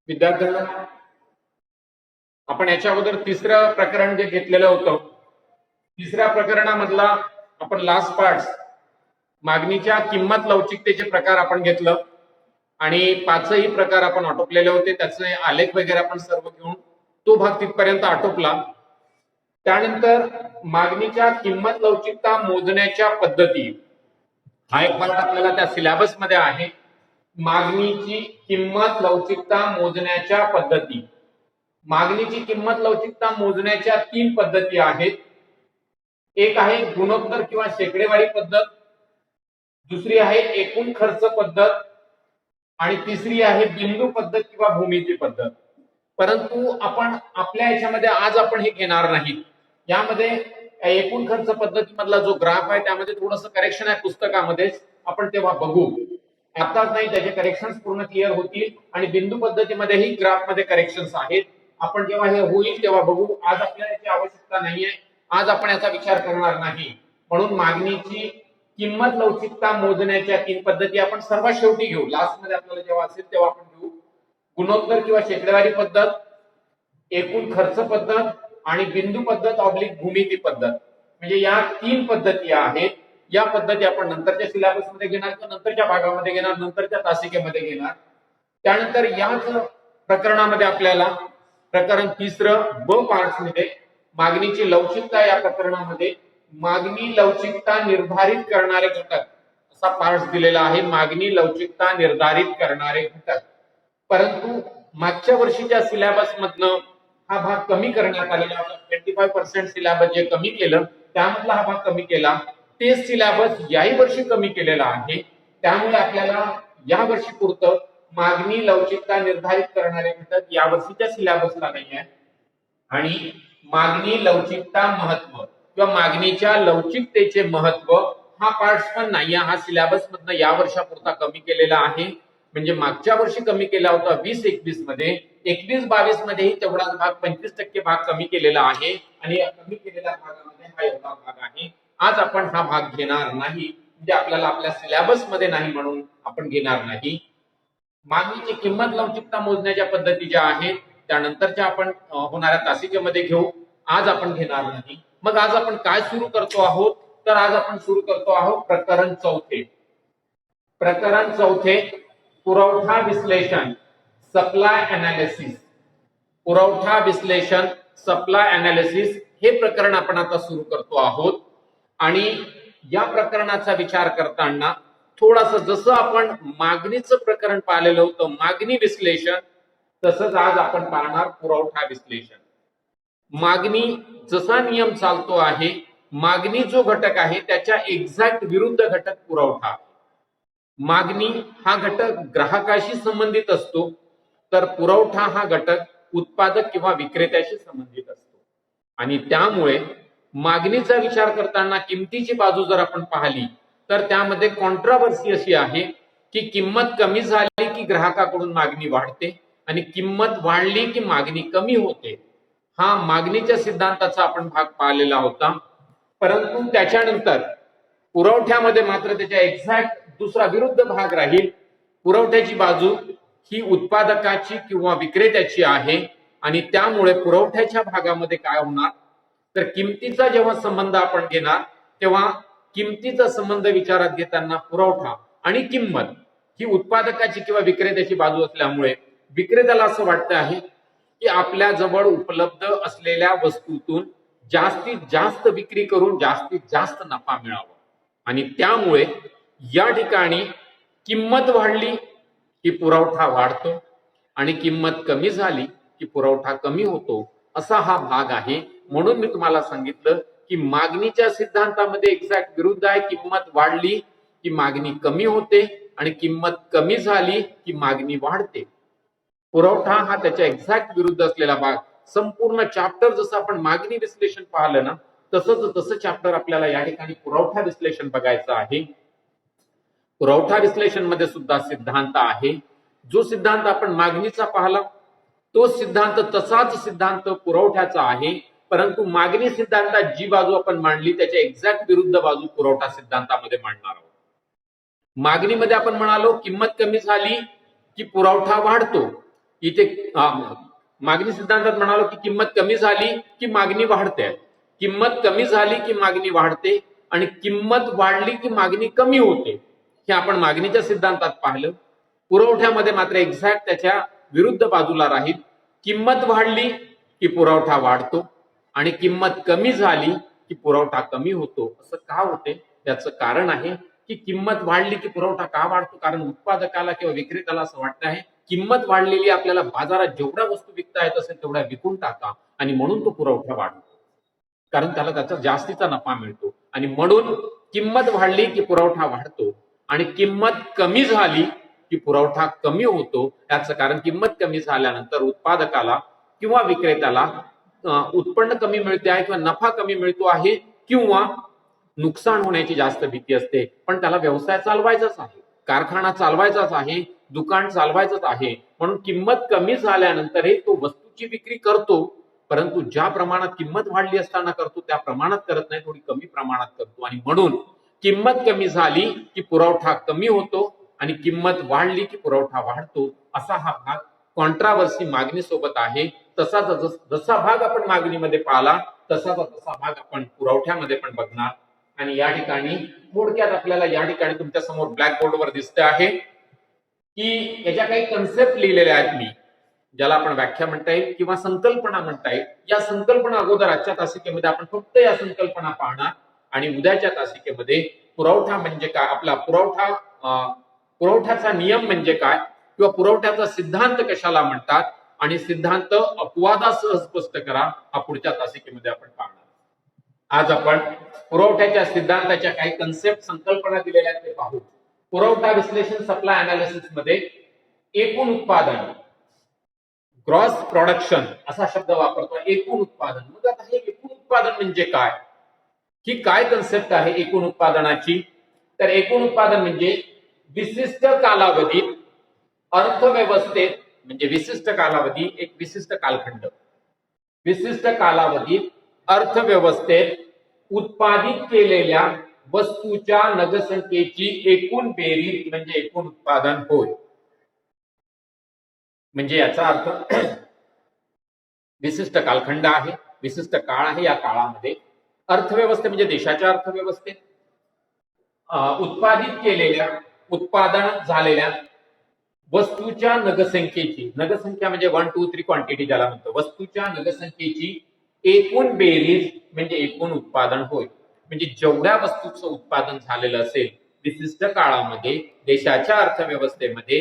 विद्यार्थ्यांना आपण याच्या अगोदर तिसरं प्रकरण जे घेतलेलं होतं, तिसऱ्या प्रकरणामधला आपण लास्ट पार्ट मागणीच्या किंमत लवचिकतेचे प्रकार आपण घेतलं आणि पाचही प्रकार आपण आटोपलेले होते. त्याचे आलेख वगैरे आपण सर्व घेऊन तो भाग तिथपर्यंत आटोपला. त्यानंतर मागणीच्या किंमत लवचिकता मोजण्याच्या पद्धती हा एक पार्ट आपल्याला त्या सिलेबस मध्ये आहे. मागणीची किंमत लवचिकता मोजण्याच्या पद्धती. मागणीची किंमत लवचिकता मोजण्याच्या 3 पद्धती आहेत. एक आहे गुणोत्तर किंवा शेकडेवारी पद्धत, दुसरी आहे एकूण खर्च पद्धत आणि तिसरी आहे बिंदू पद्धत किंवा भूमिती पद्धत. परंतु आपण आपल्या याच्यामध्ये आज आपण हे घेणार नाही. यामध्ये एकूण खर्च पद्धतीमधला जो ग्राफ आहे त्यामध्ये थोडंसं करेक्शन आहे पुस्तकामध्येच, आपण तेव्हा बघू. आताच नाही, त्याचे करेक्शन्स पूर्ण क्लिअर होतील आणि बिंदू पद्धतीमध्येही ग्राफ मध्ये करेक्शन्स आहेत. आपण जेव्हा हे होईल तेव्हा बघू. आज आपल्याला याची आवश्यकता नाहीये, आज आपण याचा विचार करणार नाही. म्हणून मागणीची किंमत लवचिकता मोजण्याच्या 3 पद्धती आपण सर्वात शेवटी घेऊ. लास्ट मध्ये आपल्याला जेव्हा असेल तेव्हा आपण घेऊ. गुणोत्तर किंवा शेकडेवारी पद्धत, एकूण खर्च पद्धत आणि बिंदू पद्धत ऑब्लिक भूमिती पद्धत. म्हणजे या 3 पद्धती आहेत. या पद्धती आपण नंतरच्या सिलेबस मध्ये घेणार किंवा नंतरच्या भागामध्ये घेणार, नंतरच्या तासिकेमध्ये घेणार. त्यानंतर याच प्रकरणामध्ये आपल्याला प्रकरण तिसरं ब पार्ट मध्ये मागणीची लवचिकता, या प्रकरणामध्ये मागणी लवचिकता निर्धारित करणारे घटक असा पार्ट दिलेला आहे. मागणी लवचिकता निर्धारित करणारे घटक. परंतु मागच्या वर्षीच्या सिलेबस मधनं हा भाग कमी करण्यात आलेला होता. 25% सिलेबस जे कमी केलं त्यामधला हा भाग कमी केला. तेच सिलेबस याही वर्षी कमी केलेला आहे. त्यामुळे आपल्याला या वर्षी पुरतं मागणी लवचिकता निर्धारित करणारे घटक या वर्षीच्या सिलेबसला नाही आहे. आणि मागणी लवचिकता महत्व किंवा मागणीच्या लवचिकतेचे महत्व हा पार्ट पण नाही. हा सिलेबस मधनं या वर्षापुरता कमी केलेला आहे. म्हणजे मागच्या वर्षी कमी केला होता 20-21 मध्ये, 21-22 मध्येही तेवढाच भाग 25% भाग कमी केलेला आहे. आणि या कमी केलेल्या भागामध्ये हा एवढा भाग आहे. आज आपण हा भाग घेणार नाही, म्हणजे आपल्याला आपल्या सिलेबस मध्ये नाही म्हणून आपण घेणार नाही. मागणीची किंमत लवचिकता मोजण्याच्या पद्धती ज्या आहेत त्यानंतरच्या आपण होणाऱ्या तासिकेमध्ये घेऊ. आज आपण घेणार नाही. मग आज आपण काय सुरू करतो आहोत, तर आज आपण सुरू करतो आहोत प्रकरण चौथे. प्रकरण चौथे पुरवठा विश्लेषण, सप्लाय अनालिसिस. पुरवठा विश्लेषण, सप्लाय अनालिसिस हे प्रकरण आपण आता सुरू करतो आहोत. आणि या प्रकरणाचा विचार करताना थोडंसं जसं आपण मागणीचं प्रकरण पाहिलेलं होतं मागणी विश्लेषण, तसंच आज आपण पाहणार पुरवठा विश्लेषण. मागणी जसा नियम चालतो आहे, मागणी जो घटक आहे त्याच्या एक्झॅक्ट विरुद्ध घटक पुरवठा. मागणी हा घटक ग्राहकाशी संबंधित असतो, तर पुरवठा हा घटक उत्पादक किंवा विक्रेत्याशी संबंधित असतो. आणि त्यामुळे मागणीचा विचार करताना किमतीची बाजू जर आपण पाहिली तर त्यामध्ये कॉन्ट्रावर्सी अशी आहे की किंमत कमी झाली की ग्राहकाकडून मागणी वाढते आणि किंमत वाढली की मागणी कमी होते. हा मागणीच्या सिद्धांताचा आपण भाग पाहिलेला होता. परंतु त्याच्यानंतर पुरवठ्यामध्ये मात्र त्याच्या एक्झॅक्ट दुसरा विरुद्ध भाग राहील. पुरवठ्याची बाजू ही उत्पादकाची किंवा विक्रेत्याची आहे आणि त्यामुळे पुरवठ्याच्या भागामध्ये काय होणार, तर किमतीचा जेव्हा संबंध आपण घेणार तेव्हा किमतीचा संबंध विचारात घेताना पुरवठा आणि किंमत ही उत्पादकाची किंवा विक्रेत्याची बाजू असल्यामुळे विक्रेत्याला असं वाटतं आहे की आपल्या जवळ उपलब्ध असलेल्या वस्तूतून जास्तीत जास्त विक्री करून जास्तीत जास्त नफा मिळावा. आणि त्यामुळे या ठिकाणी किंमत वाढली की पुरवठा वाढतो आणि किंमत कमी झाली की पुरवठा कमी होतो, असा हा भाग आहे. म्हणून मी तुम्हाला सांगितलं की मागणीच्या सिद्धांतामध्ये एक्झॅक्ट विरुद्ध आहे. किंमत वाढली की मागणी कमी होते आणि किंमत कमी झाली की मागणी वाढते. पुरवठा हा त्याच्या एक्झॅक्ट विरुद्ध असलेला भाग. संपूर्ण चॅप्टर जसं आपण मागणी विश्लेषण पाहिलं ना, तसं चॅप्टर आपल्याला या ठिकाणी पुरवठा विश्लेषण बघायचं आहे. पुरवठा विश्लेषण मध्ये सुद्धा सिद्धांत आहे. जो सिद्धांत आपण मागणीचा पाहिला तो सिद्धांत तसाच सिद्धांत पुरवठ्याचा आहे. परंतु मागणी सिद्धांतात जी बाजू आपण मांडली त्याच्या एक्झॅक्ट विरुद्ध बाजू पुरवठा सिद्धांतामध्ये मांडणार आहोत. मागणीमध्ये आपण म्हणालो किंमत कमी झाली की पुरवठा वाढतो इथे मागणी सिद्धांतात म्हणालो की किंमत कमी झाली की मागणी वाढते, किंमत कमी झाली की मागणी वाढते आणि किंमत वाढली की मागणी कमी होते, हे आपण मागणीच्या सिद्धांतात पाहिलं. पुरवठ्यामध्ये मात्र एक्झॅक्ट त्याच्या विरुद्ध बाजूला राहील. किंमत वाढली की पुरवठा वाढतो आणि किंमत कमी झाली की पुरवठा कमी होतो. असं का होते? त्याचं कारण आहे की किंमत वाढली की पुरवठा का वाढतो? कारण उत्पादकाला किंवा विक्रेत्याला असं वाटतं आहे किंमत वाढलेली आपल्याला बाजारात जेवढ्या वस्तू विकता येत असेल तेवढ्या विकून टाका आणि म्हणून तो पुरवठा वाढतो, कारण त्याला त्याचा जास्तीचा नफा मिळतो. आणि म्हणून किंमत वाढली की पुरवठा वाढतो आणि किंमत कमी झाली की पुरवठा कमी होतो. याचं कारण किंमत कमी झाल्यानंतर उत्पादकाला किंवा विक्रेत्याला उत्पन्न कमी मिळते आहे किंवा नफा कमी मिळतो आहे किंवा नुकसान होण्याची जास्त भीती असते. पण त्याला व्यवसाय चालवायचाच आहे, कारखाना चालवायचाच आहे, दुकान चालवायचंच आहे, म्हणून किंमत कमी झाल्यानंतरही तो वस्तूची विक्री करतो, परंतु ज्या प्रमाणात किंमत वाढली असताना करतो त्या प्रमाणात करत नाही, थोडी कमी प्रमाणात करतो. आणि म्हणून किंमत कमी झाली की पुरवठा कमी होतो आणि किंमत वाढली की पुरवठा वाढतो. असा हा भाग कॉन्ट्रावर्सी मागणी सोबत आहे. तसा जसा भाग आपण मागणीमध्ये पाहिला तसा भाग आपण पुरवठ्यामध्ये पण बघणार. आणि या ठिकाणी थोडक्यात आपल्याला या ठिकाणी तुमच्या समोर ब्लॅकबोर्डवर दिसते आहे की याच्या काही कन्सेप्ट लिहिलेल्या आहेत मी, ज्याला आपण व्याख्या म्हणता येईल किंवा संकल्पना म्हणता येईल. या संकल्पना अगोदर आजच्या तासिकेमध्ये आपण फक्त या संकल्पना पाहणार आणि उद्याच्या तासिकेमध्ये पुरवठा म्हणजे काय, आपला पुरवठ्याचा नियम म्हणजे काय किंवा पुरवठ्याचा सिद्धांत कशाला म्हणतात आणि सिद्धांत अपवादासह स्पष्ट करा, हा पुढच्या तासिकेमध्ये आपण पाहणार. आज आपण पुरवठ्याच्या सिद्धांताच्या काही कन्सेप्ट संकल्पना दिलेल्या आहेत ते पाहू. पुरवठा विश्लेषण सप्लाय अनालिसिस मध्ये एकूण उत्पादन, ग्रॉस प्रोडक्शन असा शब्द वापरतो, एकूण उत्पादन. मग आता हे एकूण उत्पादन म्हणजे काय, ही काय कन्सेप्ट आहे एकूण उत्पादनाची? तर एकूण उत्पादन म्हणजे विशिष्ट कालावधीत अर्थव्यवस्थेत, म्हणजे विशिष्ट कालावधी एक विशिष्ट कालखंड, विशिष्ट कालावधीत अर्थव्यवस्थेत उत्पादित केलेल्या वस्तूच्या नगसंख्येची एकूण बेरीज म्हणजे एकूण उत्पादन होय. म्हणजे याचा अर्थ विशिष्ट कालखंड आहे, विशिष्ट काळ आहे, या काळामध्ये अर्थव्यवस्था म्हणजे देशाच्या अर्थव्यवस्थेत उत्पादित केलेल्या, उत्पादन झालेल्या वस्तूच्या नगसंख्येची, नगसंख्या म्हणजे 1 2 3 क्वांटिटी ज्याला म्हणतो, वस्तूच्या नगसंख्येची एकूण बेरीज म्हणजे एकूण उत्पादन होय. म्हणजे जेवढ्या वस्तूचं उत्पादन झालेलं असेल विशिष्ट काळामध्ये देशाच्या अर्थव्यवस्थेमध्ये,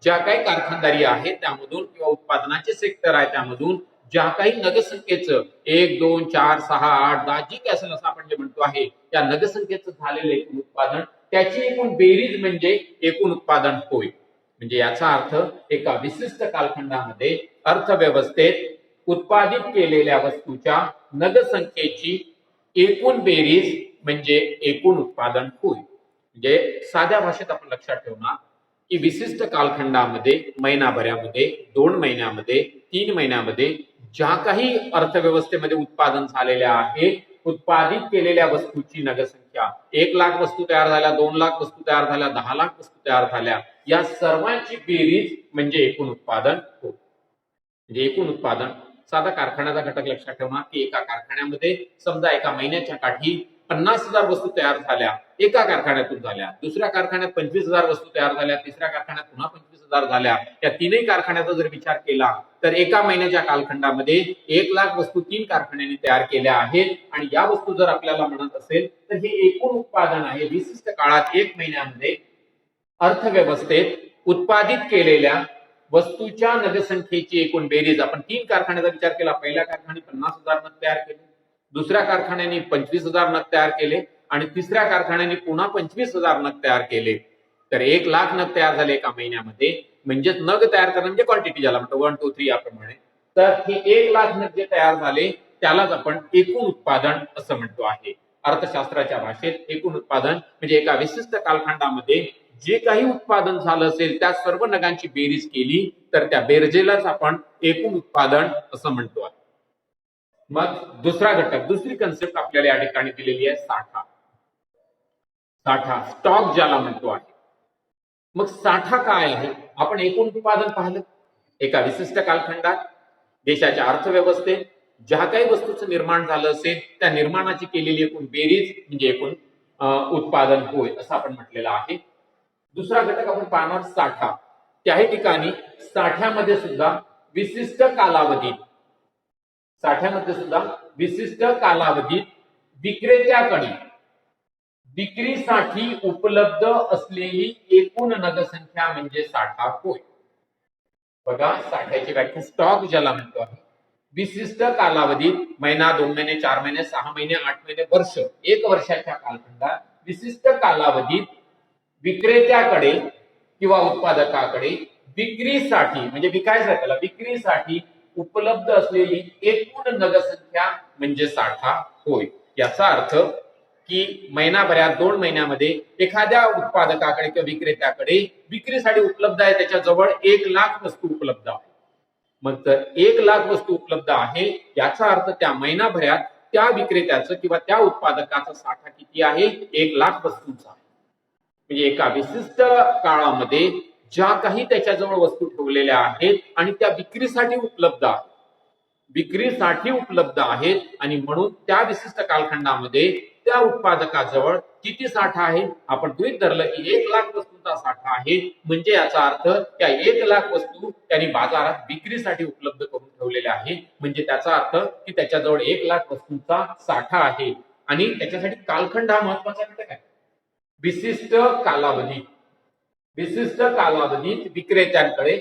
ज्या काही कारखानदारी आहे त्यामधून किंवा उत्पादनाचे सेक्टर आहे त्यामधून ज्या काही नगसंख्येचं 1 2 4 6 8 10 जी काय असेल असं आपण जे म्हणतो आहे त्या नगसंख्येचं झालेलं एकूण उत्पादन, त्याची एकूण बेरीज म्हणजे एकूण उत्पादन होय. म्हणजे याचा अर्थ एका विशिष्ट कालखंडामध्ये अर्थव्यवस्थेत उत्पादित केलेल्या वस्तूच्या नगसंख्येची एकूण बेरीज म्हणजे एकूण उत्पादन होय. म्हणजे साध्या भाषेत आपण लक्षात ठेवणार की विशिष्ट कालखंडामध्ये, महिनाभरामध्ये, 2 महिन्यामध्ये, 3 महिन्यामध्ये ज्या काही अर्थव्यवस्थेमध्ये उत्पादन झालेल्या आहे, उत्पादित केलेल्या वस्तूची नगसंख्या 1 लाख वस्तू तयार झाल्या, 2 लाख वस्तू तयार झाल्या, 10 लाख वस्तू तयार झाल्या, या सर्वांची बेरीज म्हणजे एकूण उत्पादन होय. म्हणजे एकूण उत्पादन, साधा कारखान्याचा घटक लक्षात ठेवणार की एका कारखान्यामध्ये समजा एका महिन्याच्या काठी 50,000 वस्तू तयार झाल्या, एका कारखान्यातून झाल्या, दुसऱ्या कारखान्यात 25,000 वस्तू तयार झाल्या, तिसऱ्या कारखान्यात पुन्हा 25,000 झाल्या. या तीनही कारखान्याचा जर विचार केला तर एका महिन्याच्या कालखंडामध्ये 1 लाख वस्तू 3 कारखान्यांनी तयार केल्या आहेत. आणि या वस्तू जर आपल्याला म्हणत असेल तर हे एकूण उत्पादन आहे. विशिष्ट काळात 1 महिन्यामध्ये अर्थव्यवस्थेत उत्पादित केलेल्या वस्तूच्या नगसंख्येची एकूण बेरीज, आपण 3 कारखान्याचा विचार केला, पहिल्या कारखान्याने 50,000 नग तयार केले, दुसऱ्या कारखान्याने 25,000 नग तयार केले आणि तिसऱ्या कारखान्याने पुन्हा 25,000 नग तयार केले, तर 1 लाख नग तयार झाले एका महिन्यामध्ये. म्हणजे नग तयार करणं म्हणजे क्वांटिटी ज्याला म्हणतो 1 2 3 याप्रमाणे. तर हे 1 लाख नग जे तयार झाले त्यालाच आपण एकूण उत्पादन असं म्हणतो आहे. अर्थशास्त्राच्या भाषेत एकूण उत्पादन म्हणजे एका विशिष्ट कालखंडामध्ये जे काही उत्पादन झालं असेल त्या सर्व नगांची बेरीज केली तर त्या बेरजेलाच आपण एकूण उत्पादन असं म्हणतो आहे. मग दुसरा घटक, दुसरी कन्सेप्ट आपल्याला या ठिकाणी दिलेली आहे साठा. साठा, स्टॉक ज्याला म्हणतो आहे. मग साठा काय आहे? आपण एकूण उत्पादन पाहिलं, एका विशिष्ट कालखंडात देशाच्या अर्थव्यवस्थेत ज्या काही वस्तूचं निर्माण झालं असेल त्या निर्माणाची केलेली एकूण बेरीज म्हणजे एकूण उत्पादन होय असं आपण म्हटलेलं आहे. दुसरा घटक आपण पाहणार साठा. त्याही ठिकाणी साठ्यामध्ये सुद्धा विशिष्ट कालावधीत विक्रेत्याकडे विक्रीसाठी उपलब्ध असलेली एकूण नगदसंख्या म्हणजे साठा होय. बघा, साठ्याची व्याख्या स्टॉक ज्याला म्हणतो आहे. विशिष्ट कालावधीत महिना, 2 महिने, 4 महिने, 6 महिने, 8 महिने, वर्ष, 1 वर्षाच्या कालखंडात विशिष्ट कालावधीत विक्रेत्याकडे किंवा उत्पादकाकडे विक्रीसाठी म्हणजे विकायचं त्याला विक्रीसाठी उपलब्ध असलेली एकूण नगदसंख्या म्हणजे साठा होय. याचा अर्थ की महिनाभरात 2 महिन्यामध्ये एखाद्या उत्पादकाकडे किंवा विक्रेत्याकडे विक्रीसाठी उपलब्ध आहे त्याच्याजवळ 1 लाख वस्तू उपलब्ध आहे. मग तर 1 लाख वस्तू उपलब्ध आहे याचा अर्थ त्या महिनाभरात त्या विक्रेत्याचं किंवा त्या उत्पादकाचा साठा किती आहे? 1 लाख वस्तूंचा. म्हणजे एका विशिष्ट काळामध्ये ज्या काही त्याच्याजवळ वस्तू ठेवलेल्या आहेत आणि त्या विक्रीसाठी उपलब्ध आहेत आणि म्हणून त्या विशिष्ट कालखंडामध्ये त्या उत्पादकाजवळ किती साठा आहे? आपण गृहीत धरलं की 1 लाख वस्तूंचा साठा आहे. म्हणजे याचा अर्थ त्या 1 लाख वस्तू त्यांनी बाजारात विक्रीसाठी उपलब्ध करून ठेवलेल्या आहे. म्हणजे त्याचा अर्थ की त्याच्याजवळ 1 लाख वस्तूंचा साठा आहे. आणि त्याच्यासाठी कालखंड हा महत्वाचा घटक आहे. विशिष्ट कालावधीत विक्रेत्यांकडे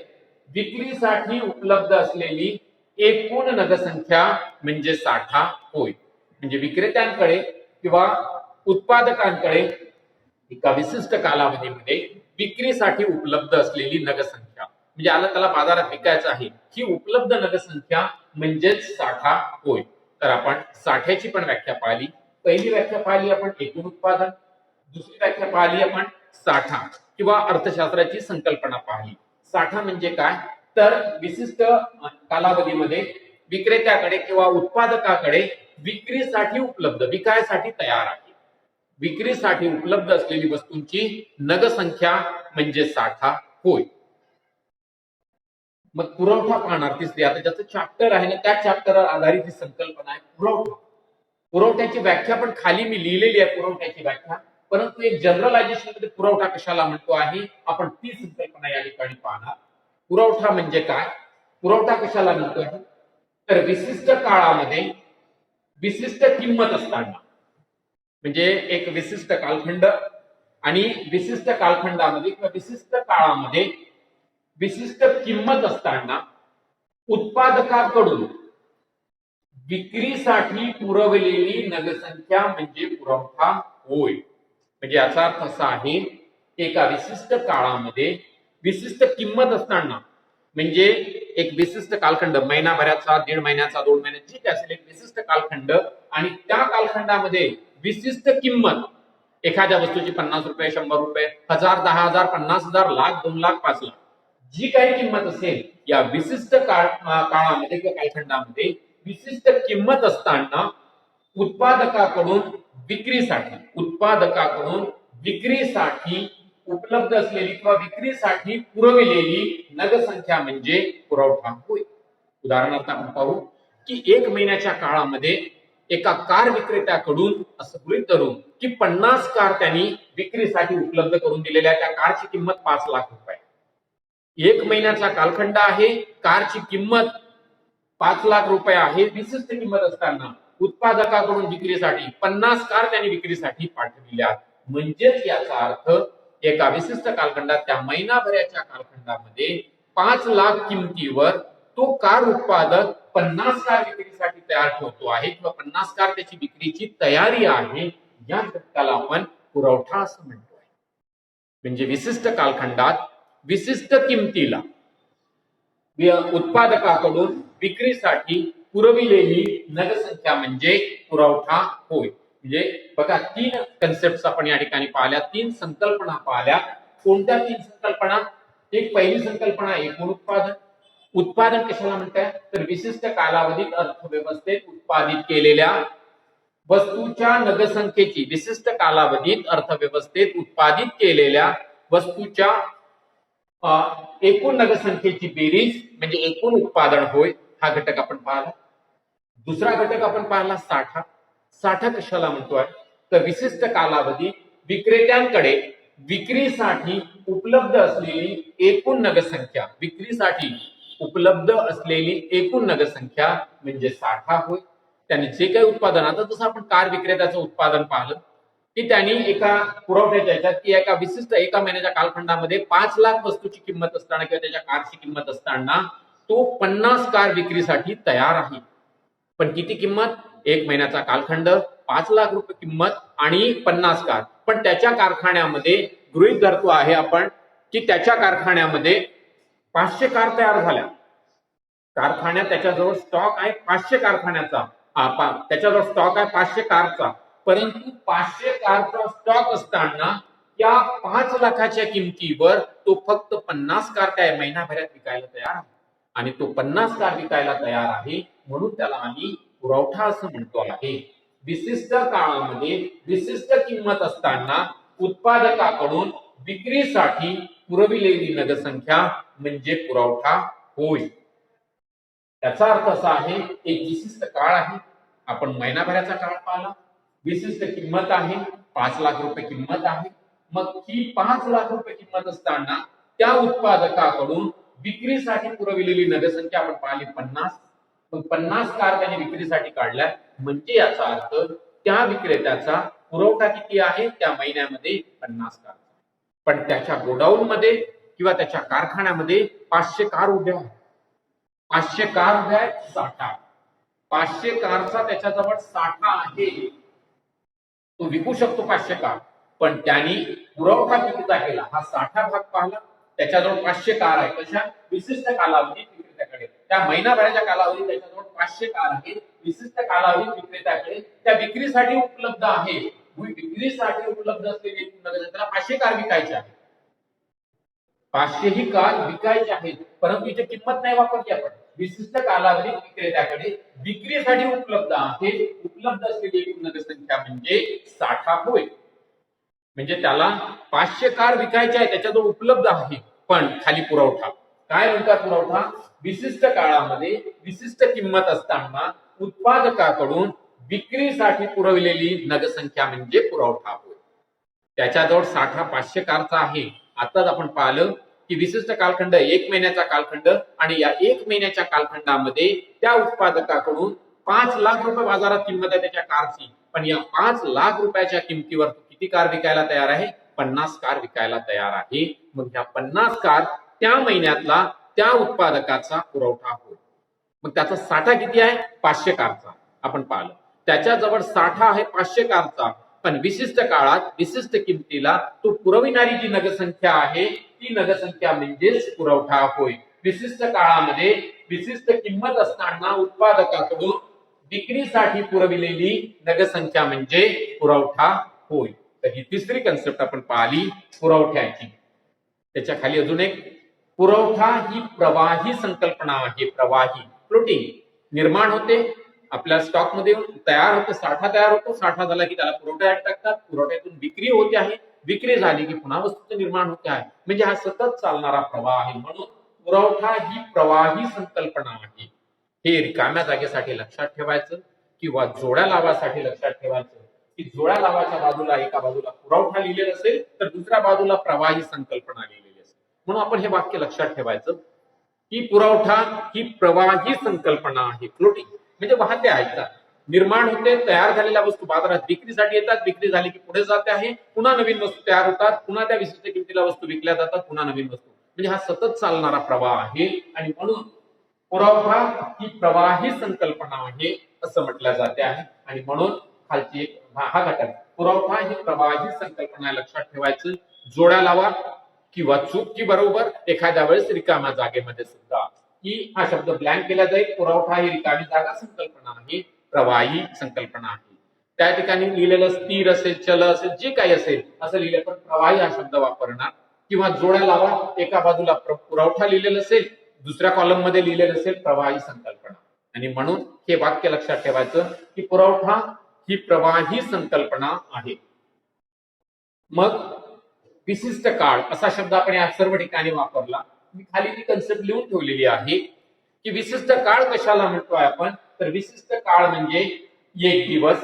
विक्रीसाठी उपलब्ध असलेली एकूण नगदसंख्या म्हणजे साठा होय. म्हणजे विक्रेत्यांकडे किंवा उत्पादकांकडे एका विशिष्ट कालावधीमध्ये विक्रीसाठी उपलब्ध असलेली नगदसंख्या म्हणजे आला त्याला बाजारात विकायचं आहे ही उपलब्ध नगदसंख्या म्हणजेच साठा होय. तर आपण साठ्याची पण व्याख्या पाहिली. पहिली व्याख्या पाहिली आपण एकूण उत्पादन. दुसरी व्याख्या पाहिली आपण साठा किंवा अर्थशास्त्राची संकल्पना पाहिली. साठा म्हणजे काय? तर विशिष्ट कालावधीमध्ये विक्रेत्याकडे किंवा उत्पादकाकडे विक्रीसाठी उपलब्ध विकायसाठी तयार आहे विक्रीसाठी उपलब्ध असलेली वस्तूंची नगदसंख्या म्हणजे साठा होय. मग पुरवठा पाहणार तिसरी. आता ज्याचं चॅप्टर आहे ना त्या चॅप्टरवर आधारित ही संकल्पना आहे पुरवठा. पुरवठ्याची व्याख्या पण खाली मी लिहिलेली आहे पुरवठ्याची व्याख्या. परंतु एक जनरलायझेशन मध्ये पुरवठा कशाला म्हणतो आहे आपण ती संकल्पना या ठिकाणी पाहणार. पुरवठा म्हणजे काय? पुरवठा कशाला म्हणतो आहे? तर विशिष्ट काळामध्ये विशिष्ट किंमत असताना म्हणजे एक विशिष्ट कालखंड आणि विशिष्ट कालखंडामध्ये किंवा विशिष्ट काळामध्ये विशिष्ट किंमत असताना उत्पादकाकडून विक्रीसाठी पुरवलेली नगदसंख्या म्हणजे पुरवठा होय. म्हणजे याचा अर्थ असा आहे एका विशिष्ट काळामध्ये विशिष्ट किंमत असताना म्हणजे एक विशिष्ट कालखंड महिनाभराचा, 1.5 महिन्याचा, 2 महिन्याचा ठीक असेल एक विशिष्ट कालखंड आणि त्या कालखंडामध्ये विशिष्ट किंमत एखाद्या वस्तूची 50 रुपये, 100 रुपये, 1000, 10,000, 50,000, लाख, 2 लाख, 5 लाख जी काही किंमत असेल या विशिष्ट काळामध्ये किंवा कालखंडामध्ये विशिष्ट किंमत असताना उत्पादकाकडून विक्रीसाठी उपलब्ध असलेली किंवा विक्रीसाठी पुरविलेली नगदसंख्या म्हणजे पुरवठा होय. उदाहरणार्थ आपण पाहू की 1 महिन्याच्या काळामध्ये एका कार विक्रेत्याकडून असं गृहीत धरून की 50 कार त्यांनी विक्रीसाठी उपलब्ध करून दिलेल्या त्या कारची किंमत 5 लाख रुपये. 1 महिन्याचा कालखंड आहे. कारची किंमत 5 लाख रुपये आहे. विशिष्ट किंमत असताना उत्पादकाकडून विक्रीसाठी 50 कार त्यांनी विक्रीसाठी पाठविल्या. म्हणजेच याचा अर्थ एका विशिष्ट कालखंडात त्या महिनाभराच्या कालखंडामध्ये 5 लाख किमतीवर तो कार उत्पादक 50 कार विक्रीसाठी तयार ठेवतो आहे किंवा 50 कार त्याची विक्रीची तयारी आहे. या घटकाला आपण पुरवठा असं म्हणतो. म्हणजे विशिष्ट कालखंडात विशिष्ट किमतीला उत्पादकाकडून विक्रीसाठी पुरविलेली नगदसंख्या म्हणजे पुरवठा होय. म्हणजे बघा 3 कन्सेप्ट आपण या ठिकाणी पाहिल्या, 3 संकल्पना पाहिल्या. कोणत्या 3 संकल्पना? एक पहिली संकल्पना एकूण उत्पादन. उत्पादन कशाला म्हणतात? तर विशिष्ट कालावधीत अर्थव्यवस्थेत उत्पादित केलेल्या वस्तूच्या नगदसंख्येची विशिष्ट कालावधीत अर्थव्यवस्थेत उत्पादित केलेल्या वस्तूच्या एकूण नगसंख्येची बेरीज म्हणजे एकूण उत्पादन होय, हा घटक आपण पाहिला. दुसरा घटक आपण पाहिला साठा. साठा कशाला म्हणतोय तर विशिष्ट कालावधी विक्रेत्यांकडे विक्रीसाठी उपलब्ध असलेली एकूण नगसंख्या, विक्रीसाठी उपलब्ध असलेली एकूण नगसंख्या म्हणजे साठा होय. त्यांनी जे काही उत्पादन, आता जसं आपण कार विक्रेत्याचं उत्पादन पाहिलं की त्यांनी एका पुरवठ्याच्या ह्याच्यात की एका विशिष्ट एका महिन्याच्या कालखंडामध्ये 5 लाख वस्तूची किंमत असताना किंवा त्याच्या कारची किंमत असताना तो 50 कार विक्रीसाठी तयार आहे. पण किती किंमत? एक महिन्याचा कालखंड, 5 लाख रुपये किंमत आणि 50 कार. पण त्याच्या कारखान्यामध्ये गृहीत धरतो आहे आपण की त्याच्या कारखान्यामध्ये 500 कार तयार झाल्या. कारखान्यात त्याच्याजवळ स्टॉक आहे 500 कारखान्याचा, त्याच्याजवळ स्टॉक आहे 500 कारचा. परंतु 500 कारचा स्टॉक असताना या 5 लाखाच्या किमतीवर तो फक्त 50 कार त्या महिनाभरात विकायला तयार आहे. आणि तो 50 कार विकायला तयार आहे म्हणून त्याला आम्ही पुरवठा असं म्हणतो आहे. विशिष्ट काळामध्ये विशिष्ट किंमत असताना उत्पादकाकडून विक्रीसाठी पुरविलेली नगसंख्या म्हणजे पुरवठा होय. त्याचा अर्थ असा आहे, एक विशिष्ट काळ आहे, आपण महिनाभराचा काळ पाहिला, विशिष्ट किंमत आहे 5 लाख रुपये किंमत आहे. मग ही 5 लाख रुपये किंमत असताना त्या उत्पादकाकडून विक्रीसाठी पुरविलेली नगसंख्या आपण पाहिली 50. मग 50 कार त्याने विक्रीसाठी काढल्या म्हणजे याचा अर्थ त्या विक्रेत्याचा पुरवठा किती आहे त्या महिन्यामध्ये 50 कार. पण त्याच्या गोडाऊन मध्ये किंवा त्याच्या कारखान्यामध्ये 500 कार उभ्या आहेत. 500 कार उभ्या आहेत, साठा. 500 कारचा त्याच्याजवळ साठा आहे, तो विकू शकतो 500 कार. पण त्यांनी पुरवठा कितीचा केला हा साठा भाग पाहिला. त्याच्याजवळ 500 कार आहे, कशा विशिष्ट कालावधीत विक्रेत्याकडे, त्या महिनाभराच्या कालावधीत त्याच्याजवळ 500 कार आहे विशिष्ट कालावधीत विक्रेत्याकडे, त्या विक्रीसाठी उपलब्ध आहे. विक्रीसाठी उपलब्ध असलेली त्याला 500 कार विकायचे आहे. 500 ही कार विकायचे आहेत, परंतु इथे किंमत नाही वापरली आपण. विशिष्ट कालावधीत विक्रेत्याकडे विक्रीसाठी उपलब्ध आहे, उपलब्ध असलेली एकूण नगरसंख्या म्हणजे साठा होय. म्हणजे त्याला 500 कार विकायचे आहे, त्याच्याजवळ उपलब्ध आहे, पण खाली पुरवठा काय म्हणतात? पुरवठा विशिष्ट काळामध्ये विशिष्ट किंमत असताना उत्पादकाकडून विक्रीसाठी पुरवलेली नगरसंख्या म्हणजे पुरवठा होय. त्याच्याजवळ साठा 500 कारचा आहे. आताच आपण पाहिलं की विशिष्ट कालखंड 1 महिन्याचा कालखंड, आणि या 1 महिन्याच्या कालखंडामध्ये त्या उत्पादकाकडून 5 लाख रुपये बाजारात किंमत आहे त्याच्या कारची, पण या 5 लाख रुपयाच्या किमतीवर किती कार विकायला तयार आहे? 50 कार विकायला तयार आहे. मग ह्या 50 कार त्या महिन्यातला त्या उत्पादकाचा पुरवठा होय. मग त्याचा साठा किती आहे? 500 कारचा आपण पाहिलं. त्याच्याजवळ साठा आहे 500 कारचा, पण विशिष्ट काळात विशिष्ट किमतीला तो पुरविणारी जी नगरसंख्या आहे ती नगरसंख्या म्हणजेच पुरवठा होय. विशिष्ट काळामध्ये विशिष्ट किंमत असताना उत्पादकाकडून विक्रीसाठी पुरविलेली नगरसंख्या म्हणजे पुरवठा होय. तर ही तिसरी कन्सेप्ट आपण पाहिली पुरवठ्याची. त्याच्या खाली अजून एक, पुरवठा ही प्रवाही संकल्पना आहे. प्रवाही फ्लोटिंग निर्माण होते आपल्या स्टॉक मध्ये, तयार होते, साठा तयार होतो, साठा झाला की त्याला पुरवठ्यात टाकतात, पुरवठ्यातून विक्री होते आहे, विक्री झाली की पुन्हा वस्तूचं निर्माण होते आहे. म्हणजे हा सतत चालणारा प्रवाह आहे. म्हणून पुरवठा ही प्रवाही संकल्पना आहे. हे रिकाम्या जागेसाठी लक्षात ठेवायचं किंवा जोड्या लावासाठी लक्षात ठेवायचं की जोड्या लावाच्या बाजूला एका बाजूला पुरवठा लिहिलेला असेल तर दुसऱ्या बाजूला प्रवाही संकल्पना लिहिलेली असेल. म्हणून आपण हे वाक्य लक्षात ठेवायचं की पुरवठा ही प्रवाही संकल्पना आहे. फ्लोटिंग म्हणजे वाहते आहेत, निर्माण होते, तयार झालेल्या वस्तू बाजारात विक्रीसाठी येतात, विक्री झाली की पुढे जाते आहे, पुन्हा नवीन वस्तू तयार होतात, पुन्हा त्या विशिष्ट किमतीला वस्तू विकल्या जातात, पुन्हा नवीन वस्तू. म्हणजे हा सतत चालणारा प्रवाह आहे. आणि म्हणून पुरवठा ही प्रवाही संकल्पना आहे असं म्हटलं जाते आहे. आणि म्हणून खालची हा घटक पुरवठा ही प्रवाही संकल्पना लक्षात ठेवायचं. जोड्या लावा किंवा चूक की बरोबर एखाद्या वेळेस रिकाम्या जागेमध्ये सुद्धा की हा शब्द ब्लँक केला जाईल. पुरवठा ही रिकामी जागा संकल्पना आहे, प्रवाही संकल्पना आहे. त्या ठिकाणी लिहिलेलं स्थिर असेल, चल असेल, जे काही असेल असं लिहिलं, पण प्रवाही हा शब्द वापरणार. किंवा जोड्या लावा, एका बाजूला पुरवठा लिहिलेलं असेल, दुसऱ्या कॉलम मध्ये लिहिलेलं असेल प्रवाही संकल्पना. आणि म्हणून हे वाक्य लक्षात ठेवायचं की पुरवठा ही प्रवाही संकल्पना आहे. मग विशिष्ट काळ असा शब्द आपण या सर्व ठिकाणी वापरला. मी खाली ती कन्सेप्ट लिहून ठेवलेली आहे की विशिष्ट काळ कशाला म्हणतोय आपण, तर विशिष्ट काळ म्हणजे एक दिवस,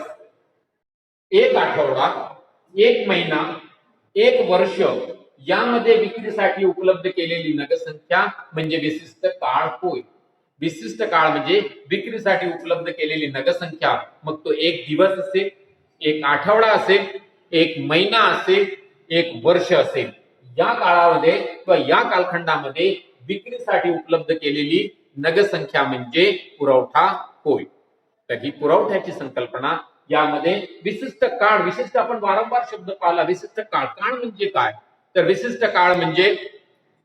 एक आठवडा, एक महिना, एक वर्ष यामध्ये विक्रीसाठी उपलब्ध केलेली नगरसंख्या म्हणजे विशिष्ट काळ होय. विशिष्ट काळ म्हणजे विक्रीसाठी उपलब्ध केलेली नगरसंख्या. मग तो एक दिवस असेल, एक आठवडा असेल, एक महिना असेल, एक वर्ष असेल, या काळामध्ये किंवा या कालखंडामध्ये विक्रीसाठी उपलब्ध केलेली नगरसंख्या म्हणजे पुरवठा होय. तर ही पुरवठ्याची संकल्पना, यामध्ये विशिष्ट काळ, विशिष्ट आपण वारंवार शब्द पाहिला, विशिष्ट काळ. काळ म्हणजे काय, तर विशिष्ट काळ म्हणजे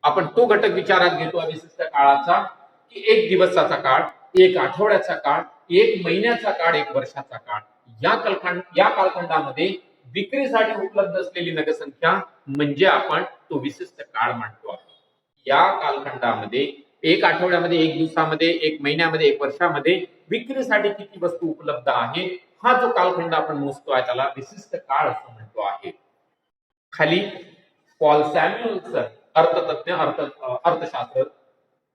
आपण तो घटक विचारात घेतो विशिष्ट काळाचा की एक दिवसाचा काळ, एक आठवड्याचा काळ, एक महिन्याचा काळ, एक वर्षाचा काळ. या कालखंडामध्ये विक्रीसाठी उपलब्ध असलेली नगरसंख्या म्हणजे आपण तो विशिष्ट काळ मानतो. या कालखंडामध्ये एक आठवड्यामध्ये, एक दिवसामध्ये, एक महिन्यामध्ये, एक वर्षामध्ये विक्रीसाठी किती वस्तू उपलब्ध आहे, हा जो कालखंड आपण मोजतो आहे त्याला विशिष्ट काळ असं म्हणतो आहे. खाली पॉल सॅम्युएल्सन, अर्थतज्ञ,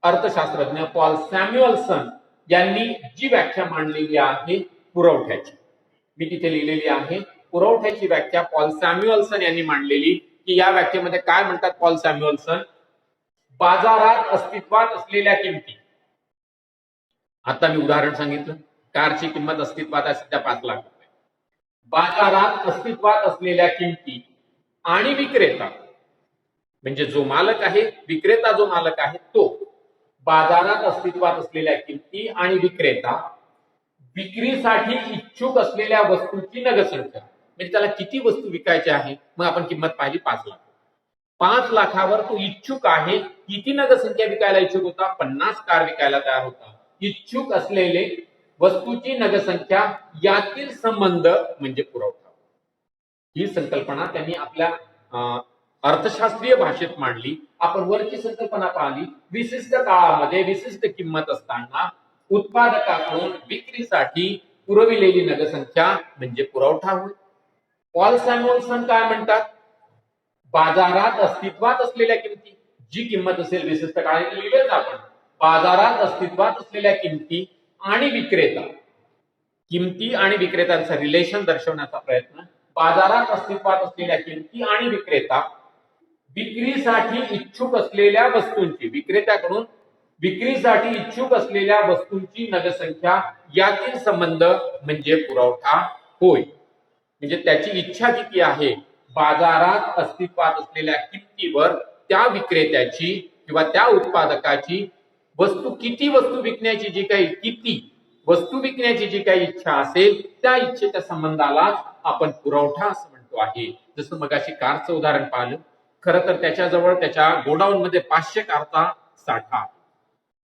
अर्थशास्त्रज्ञ पॉल सॅम्युएल्सन यांनी जी व्याख्या मांडलेली आहे पुरवठ्याची, मी तिथे लिहिलेली आहे. पुरवठ्याची व्याख्या पॉल सॅम्युएल्सन यांनी मांडलेली की या व्याख्येमध्ये काय म्हणतात पॉल सॅम्युएल्सन, बाजारात अस्तित्वात असलेल्या किमती. आता मी उदाहरण सांगितलं, कारची किंमत अस्तित्वात आहे सध्या 5 लाख रुपये. बाजारात अस्तित्वात असलेल्या किमती आणि विक्रेता म्हणजे जो मालक आहे, विक्रेता जो मालक आहे तो, बाजारात अस्तित्वात असलेल्या किमती आणि विक्रेता विक्रीसाठी इच्छुक असलेल्या वस्तूची नगरसंख्या, म्हणजे त्याला किती वस्तू विकायच्या आहे. मग आपण किंमत पाहिली 5 लाख. 5 लाखावर तो इच्छुक आहे. किती नगरसंख्या विकायला इच्छुक होता, 50 कार विकायला तयार होता. इच्छुक असलेले वस्तूची नगरसंख्या यातील संबंध म्हणजे पुरवठा. ही संकल्पना त्यांनी आपल्या अर्थशास्त्रीय भाषेत मांडली. आपण वरची संकल्पना पाहिली, विशिष्ट काळामध्ये विशिष्ट किंमत असताना उत्पादकाकडून विक्रीसाठी पुरविलेली नगरसंख्या म्हणजे पुरवठा होय. पॉल सॅम्युएल्सन काय म्हणतात, बाजारात अस्तित्वात असलेल्या किमती, जी किंमत असेल विशिष्ट काळाने लिहिलेच आपण, बाजारात अस्तित्वात असलेल्या किमती आणि विक्रेता, किमती आणि विक्रेत्यांचा रिलेशन दर्शवण्याचा प्रयत्न. बाजारात अस्तित्वात असलेल्या किमती आणि विक्रेता विक्रीसाठी इच्छुक असलेल्या वस्तूंची, विक्रेत्याकडून विक्रीसाठी इच्छुक असलेल्या वस्तूंची नगरसंख्या यातील संबंध म्हणजे पुरवठा होय. म्हणजे त्याची इच्छा किती आहे, बाजारात अस्तित्वात असलेल्या किमतीवर त्या विक्रेत्याची किंवा त्या उत्पादकाची किती वस्तू विकण्याची जी काही, किती वस्तू विकण्याची जी काही इच्छा असेल त्या इच्छेच्या संबंधाला आपण पुरवठा असं म्हणतो आहे. जसं मगाशी कारचं उदाहरण पाहिलं, खरं तर त्याच्याजवळ त्याच्या गोडाऊन मध्ये 500 कारचा साठा आहे,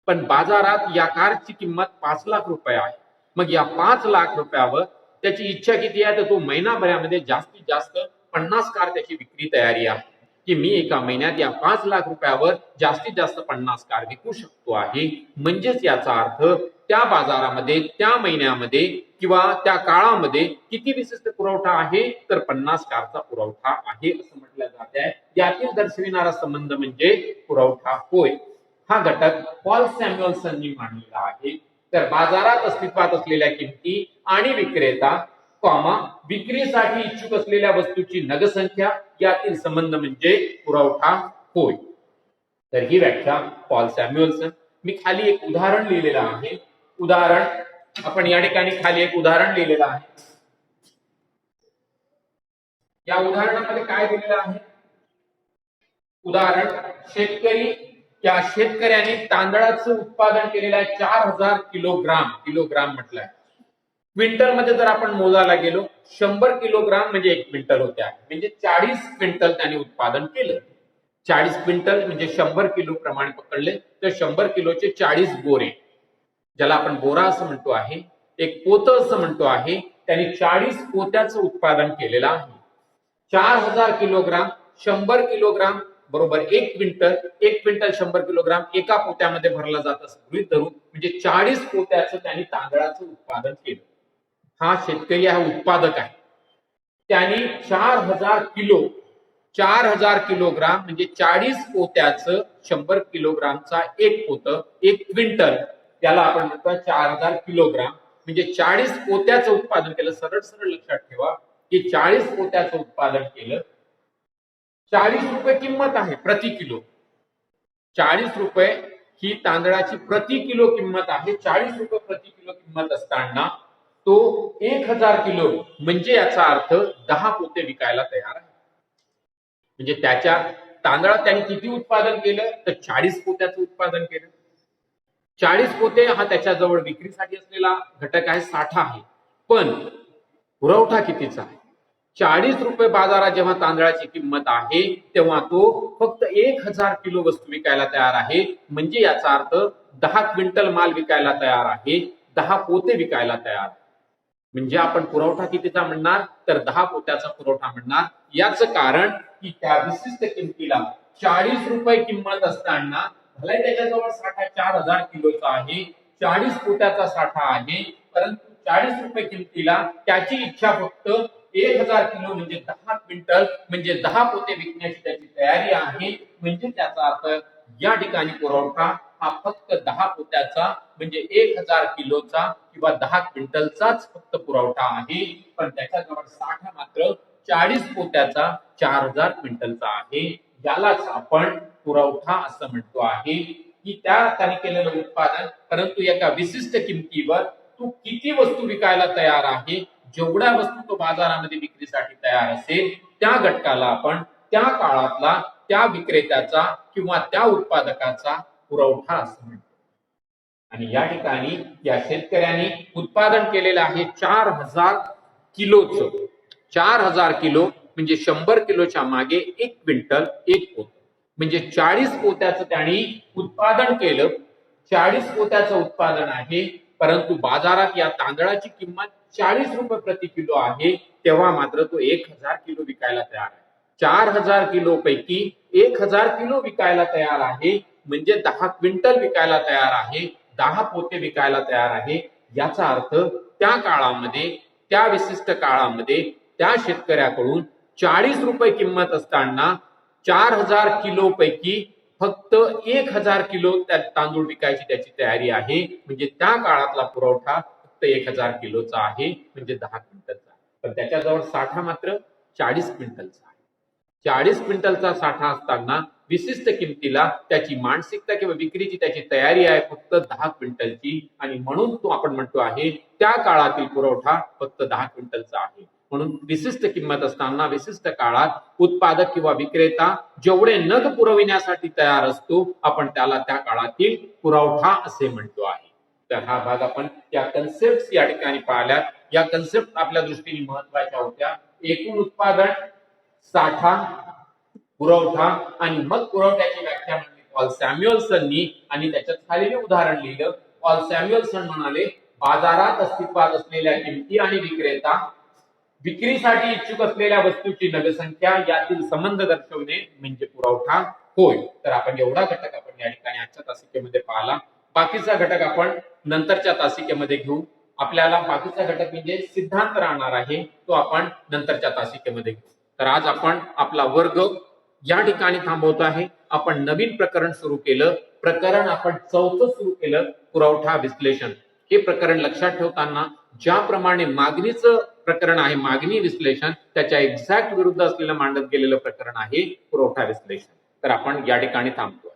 पण बाजारात या कारची किंमत 5 लाख रुपये आहे. मग या 5 लाख रुपयावर त्याची इच्छा किती आहे, तर तो महिनाभरामध्ये जास्तीत जास्त 50 कार त्याची विक्री तयारी आहे की मी एका महिन्यात या 5 लाख रुपयावर जास्तीत जास्त 50 कार विकू शकतो आहे. म्हणजेच याचा अर्थ त्या बाजारामध्ये, त्या महिन्यामध्ये किंवा त्या काळामध्ये किती विशिष्ट पुरवठा आहे, तर 50 कारचा पुरवठा आहे असं म्हटलं जात आहे. यातील दर्शविणारा संबंध म्हणजे पुरवठा होय. हा घटक पॉल सॅम्युएल्सननी मांडलेला आहे. तर बाजारात अस्तित्वात असलेल्या किमती आणि विक्रेता विक्रीसाठी इच्छुक असलेल्या वस्तूची नगरसंख्या यातील संबंध म्हणजे पुरवठा होय. तर ही व्याख्या पॉल सॅम्युएल्सन. मी खाली एक उदाहरण लिहिलेलं आहे. उदाहरण आपण या ठिकाणी खाली एक उदाहरण लिहिलेलं आहे. या उदाहरणामध्ये काय दिलेलं आहे, उदाहरण, या शेतकऱ्याने तांदळाचं उत्पादन केलेलं आहे 4000 किलोग्राम म्हटलंय. क्विंटल मध्ये जर आपण मोजायला गेलो 100 किलोग्राम म्हणजे 1 क्विंटल होते आहे, म्हणजे 40 क्विंटल त्याने उत्पादन केलं. 40 क्विंटल म्हणजे 100 किलो प्रमाणे पकडले तर 100 किलोचे 40 बोरे, ज्याला आपण बोरा असं म्हणतो आहे, एक पोतं असं म्हणतो आहे, त्यांनी 40 पोत्याचं उत्पादन केलेलं आहे. 4000 किलोग्राम, 100 किलोग्राम बरोबर 1 क्विंटल, 1 क्विंटल 100 किलोग्राम एका पोत्यामध्ये भरला जात असं गृहीत धरून, म्हणजे 40 पोत्याचं त्यांनी तांदळाचं उत्पादन केलं. हा शेतकरी हा उत्पादक आहे. त्यांनी 4000 किलो 4000 किलोग्राम म्हणजे 40 पोत्याचं 100 किलोग्रामचा एक पोतं, एक क्विंटल, त्याला आपण म्हणतो 4000 किलोग्राम. म्हणजे 40 पोत्याचं उत्पादन केलं. सरळ सरळ लक्षात ठेवा की 40 पोत्याचं उत्पादन केलं. 40 रुपये किंमत आहे प्रति किलो. 40 रुपये ही तांदळाची प्रति किलो किंमत आहे. 40 रुपये प्रति किलो किंमत असताना तो 1000 किलो म्हणजे याचा अर्थ 10 पोते विकायला तयार आहे. म्हणजे त्याच्या तांदळात त्याने किती उत्पादन केलं तर 40 पोत्याचं उत्पादन केलं. 40 पोते हा त्याच्याजवळ विक्रीसाठी असलेला घटक आहे, साठा आहे. पण पुरवठा कितीचा आहे? 40 रुपये बाजारात जेव्हा तांदळाची किंमत आहे तेव्हा तो फक्त 1000 किलो वस्तू विकायला तयार आहे. म्हणजे याचा अर्थ 10 क्विंटल माल विकायला तयार आहे, 10 पोते विकायला तयार. म्हणजे आपण पुरवठा कितीचा म्हणणार तर 10 पोत्याचा पुरवठा म्हणणार. याचं कारण की त्या विशिष्ट किमतीला 40 रुपये किंमत असताना भले त्याच्याजवळ साठा 4000 किलोचा आहे, 40 पोत्याचा साठा आहे, परंतु 40 रुपये किमतीला त्याची इच्छा फक्त 1000 किलो म्हणजे 10 क्विंटल म्हणजे 10 पोते विकण्याची त्याची तयारी आहे. म्हणजे त्याचा अर्थ या ठिकाणी पुरवठा हा फक्त 10 पोत्याचा म्हणजे 1000 किलोचा किंवा 10 क्विंटलचाच फक्त पुरवठा आहे. पण त्याच्याजवळ साठा मात्र 40 पोत्याचा 4000 क्विंटलचा आहे. यालाच आपण पुरवठा असं म्हणतो आहे की त्याने केलेलं उत्पादन, परंतु एका विशिष्ट किमतीवर तू किती वस्तू विकायला तयार आहे, जेवढ्या वस्तू तो बाजारामध्ये विक्रीसाठी तयार असेल त्या घटकाला आपण त्या काळातला त्या विक्रेत्याचा किंवा त्या उत्पादकाचा पुरवठा असं म्हणतो. आणि या ठिकाणी या शेतकऱ्याने उत्पादन केलेलं आहे 4000 किलोचं. 4000 किलो म्हणजे 100 किलोच्या मागे 1 क्विंटल, एक पोत. म्हणजे 40 पोत्याचं त्यांनी उत्पादन केलं. 40 पोत्याचं उत्पादन आहे, परंतु बाजारात या तांदळाची किंमत 40 रुपये प्रति किलो आहे. तेव्हा मात्र तो 1000 किलो विकायला तयार आहे. 4000 किलो पैकी 1000 किलो विकायला तयार आहे. म्हणजे 10 क्विंटल विकायला तयार आहे, 10 पोते विकायला तयार आहे. याचा अर्थ त्या काळामध्ये, त्या विशिष्ट काळामध्ये त्या शेतकऱ्याकडून 40 रुपये किंमत असताना 4000 किलो पैकी फक्त 1000 किलो तांदूळ विकायची त्याची तयारी आहे. म्हणजे त्या काळातला पुरवठा फक्त 1000 किलोचा आहे म्हणजे 10 क्विंटलचा. पण त्याच्याजवळ साठा मात्र 40 क्विंटलचा आहे. 40 क्विंटलचा साठा असताना विशिष्ट किमतीला त्याची मानसिकता किंवा विक्रीची त्याची तयारी आहे फक्त 10 क्विंटलची. आणि म्हणून तो आपण म्हणतो आहे त्या काळातील पुरवठा फक्त 10 क्विंटलचा आहे. म्हणून विशिष्ट किंमत असताना विशिष्ट काळात उत्पादक किंवा विक्रेता जेवढे नग पुरविण्यासाठी तयार असतो आपण त्याला त्या काळातील पुरवठा असे म्हणतो आहे. तर हा भाग आपण या कन्सेप्ट या ठिकाणी पाहिल्या. या कन्सेप्ट आपल्या दृष्टीने महत्वाच्या होत्या. एकूण उत्पादन, साठा, पुरवठा आणि मग पुरवठ्याची व्याख्या म्हणली पॉल सॅम्युएल्सननी. आणि त्याच्यात खालील उदाहरण लिहिलं. पॉल सॅम्युएल्सन म्हणाले बाजारात अस्तित्वात असलेल्या किमती आणि विक्रेता विक्रीसाठी इच्छुक असलेल्या वस्तूची नगसंख्या यातील संबंध दर्शवणे म्हणजे पुरवठा होय. तर आपण एवढा घटक आपण या ठिकाणी आजच्या तासिकेमध्ये पाहिला. बाकीचा घटक आपण नंतरच्या तासिकेमध्ये घेऊ. आपल्याला बाकीचा घटक म्हणजे सिद्धांत राहणार आहे, तो आपण नंतरच्या तासिकेमध्ये घेऊ. तर आज आपण आपला वर्ग या ठिकाणी थांबवतो आहे. आपण नवीन प्रकरण सुरू केलं. प्रकरण आपण 4थं सुरू केलं, पुरवठा विश्लेषण. हे प्रकरण लक्षात ठेवताना ज्याप्रमाणे मागणीचं प्रकरण आहे, मागणी विश्लेषण, त्याच्या एक्झॅक्ट विरुद्ध असलेलं मांडत गेलेलं प्रकरण आहे पुरवठा विश्लेषण. तर आपण या ठिकाणी थांबतो.